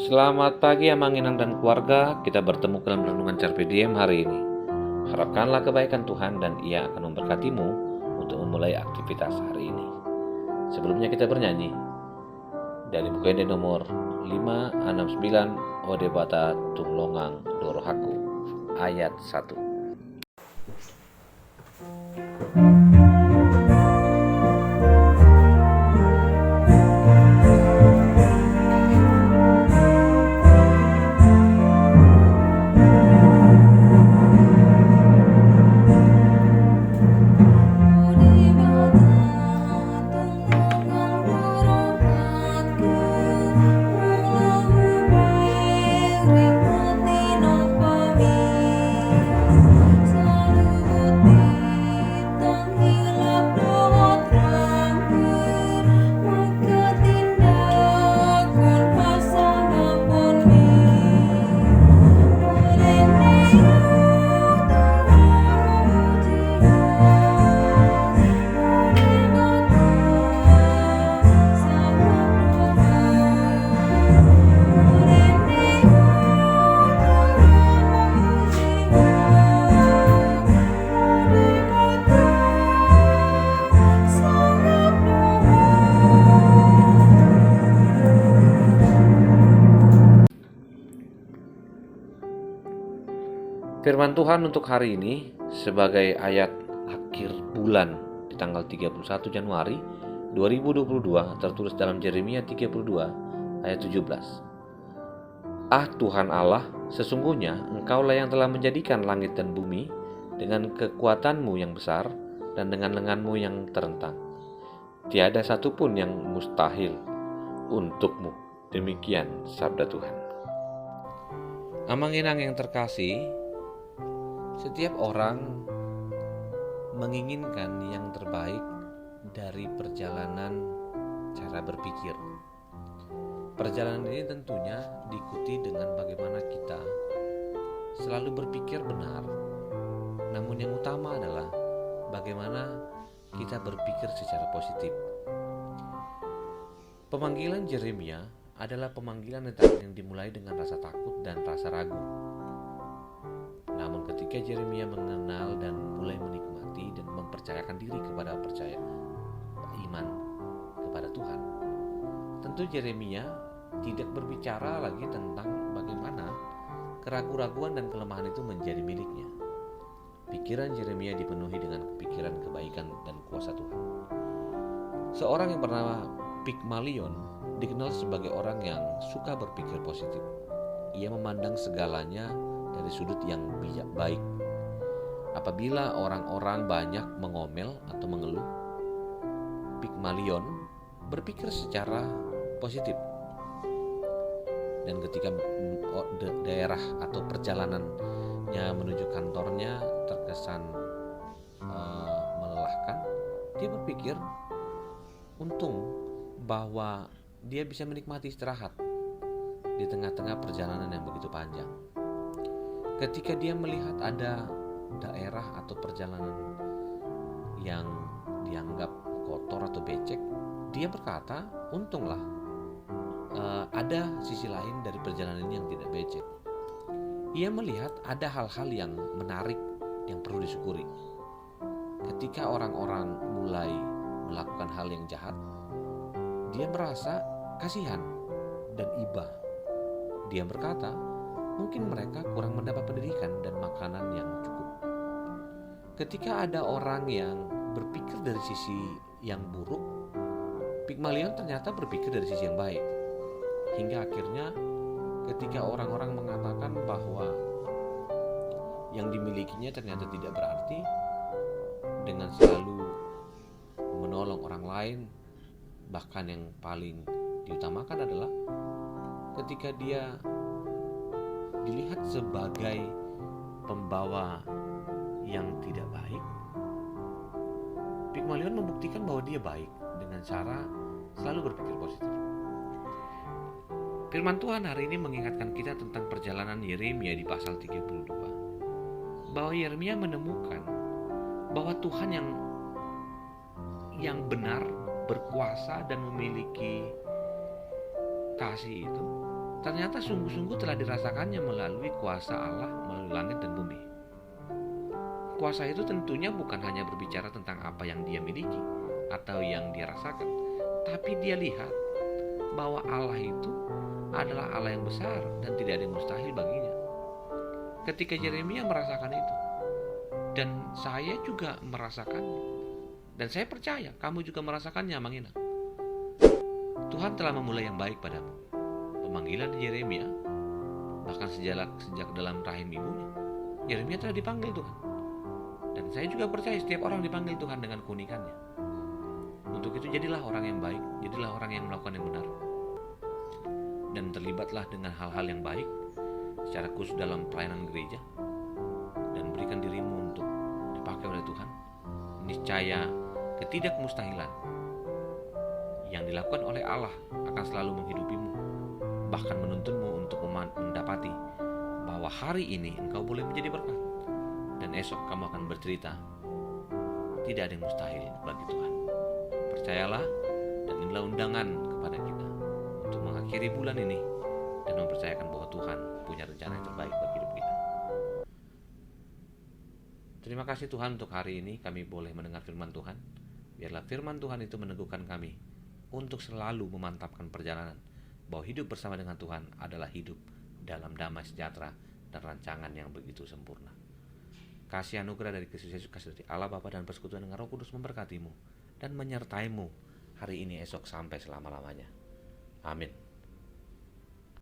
Selamat pagi Amanginang dan keluarga, kita bertemu dalam renungan Carpe Diem hari ini. Harapkanlah kebaikan Tuhan dan Ia akan memberkatimu untuk memulai aktivitas hari ini. Sebelumnya kita bernyanyi dari buku Ende nomor 569 Ode Bata Tunglongang Dorohaku ayat 1. Firman Tuhan untuk hari ini sebagai ayat akhir bulan di tanggal 31 Januari 2022 tertulis dalam Yeremia 32 ayat 17. Ah Tuhan Allah, sesungguhnya Engkaulah yang telah menjadikan langit dan bumi dengan kekuatanmu yang besar dan dengan lenganmu yang terentang. Tiada satupun yang mustahil untukmu. Demikian sabda Tuhan. Amanginang yang terkasih, setiap orang menginginkan yang terbaik dari perjalanan cara berpikir. Perjalanan ini tentunya diikuti dengan bagaimana kita selalu berpikir benar. Namun yang utama adalah bagaimana kita berpikir secara positif. Pemanggilan Yeremia adalah pemanggilan yang dimulai dengan rasa takut dan rasa ragu. Namun ketika Yeremia mengenal dan mulai menikmati dan mempercayakan diri kepada iman kepada Tuhan, tentu Yeremia tidak berbicara lagi tentang bagaimana keraguan-raguan dan kelemahan itu menjadi miliknya. Pikiran Yeremia dipenuhi dengan pikiran kebaikan dan kuasa Tuhan. Seorang yang bernama Pygmalion dikenal sebagai orang yang suka berpikir positif. Ia memandang segalanya dari sudut yang baik. Apabila orang-orang banyak mengomel atau mengeluh, Pygmalion berpikir secara positif. Dan ketika daerah atau perjalanannya menuju kantornya terkesan melelahkan, dia berpikir untung bahwa dia bisa menikmati istirahat di tengah-tengah perjalanan yang begitu panjang. Ketika dia melihat ada daerah atau perjalanan yang dianggap kotor atau becek, dia berkata, untunglah ada sisi lain dari perjalanan ini yang tidak becek. Ia melihat ada hal-hal yang menarik yang perlu disyukuri. Ketika orang-orang mulai melakukan hal yang jahat, dia merasa kasihan dan iba. Dia berkata, mungkin mereka kurang mendapat pendidikan dan makanan yang cukup. Ketika ada orang yang berpikir dari sisi yang buruk, Pygmalion ternyata berpikir dari sisi yang baik. Hingga akhirnya ketika orang-orang mengatakan bahwa yang dimilikinya ternyata tidak berarti, dengan selalu menolong orang lain, bahkan yang paling diutamakan adalah ketika dia dilihat sebagai pembawa yang tidak baik, Pygmalion membuktikan bahwa dia baik dengan cara selalu berpikir positif. Firman Tuhan hari ini mengingatkan kita tentang perjalanan Yeremia di pasal 32, bahwa Yeremia menemukan bahwa Tuhan yang benar, berkuasa dan memiliki kasih itu ternyata sungguh-sungguh telah dirasakannya melalui kuasa Allah melalui langit dan bumi. Kuasa itu tentunya bukan hanya berbicara tentang apa yang dia miliki atau yang dia rasakan, tapi dia lihat bahwa Allah itu adalah Allah yang besar dan tidak ada yang mustahil baginya. Ketika Yeremia merasakan itu, dan saya juga merasakannya, dan saya percaya kamu juga merasakannya, Mangina. Tuhan telah memulai yang baik padamu. Pemanggilan Yeremia, bahkan sejak dalam rahim ibunya, Yeremia telah dipanggil Tuhan. Dan saya juga percaya setiap orang dipanggil Tuhan dengan keunikannya. Untuk itu jadilah orang yang baik, jadilah orang yang melakukan yang benar. Dan terlibatlah dengan hal-hal yang baik secara khusus dalam pelayanan gereja. Dan berikan dirimu untuk dipakai oleh Tuhan. Niscaya ketidakmustahilan yang dilakukan oleh Allah akan selalu menghidupimu, bahkan menuntunmu untuk mendapati bahwa hari ini engkau boleh menjadi berkat, dan esok kamu akan bercerita tidak ada yang mustahil bagi Tuhan. Percayalah, dan inilah undangan kepada kita untuk mengakhiri bulan ini dan mempercayakan bahwa Tuhan punya rencana yang terbaik bagi hidup kita. Terima kasih Tuhan untuk hari ini kami boleh mendengar firman Tuhan. Biarlah firman Tuhan itu meneguhkan kami untuk selalu memantapkan perjalanan bahwa hidup bersama dengan Tuhan adalah hidup dalam damai sejahtera dan rancangan yang begitu sempurna. Kasih anugerah dari Kristus Yesus, kasih dari Allah Bapa dan persekutuan dengan Roh Kudus memberkatimu dan menyertaimu hari ini, esok, sampai selama-lamanya. Amin.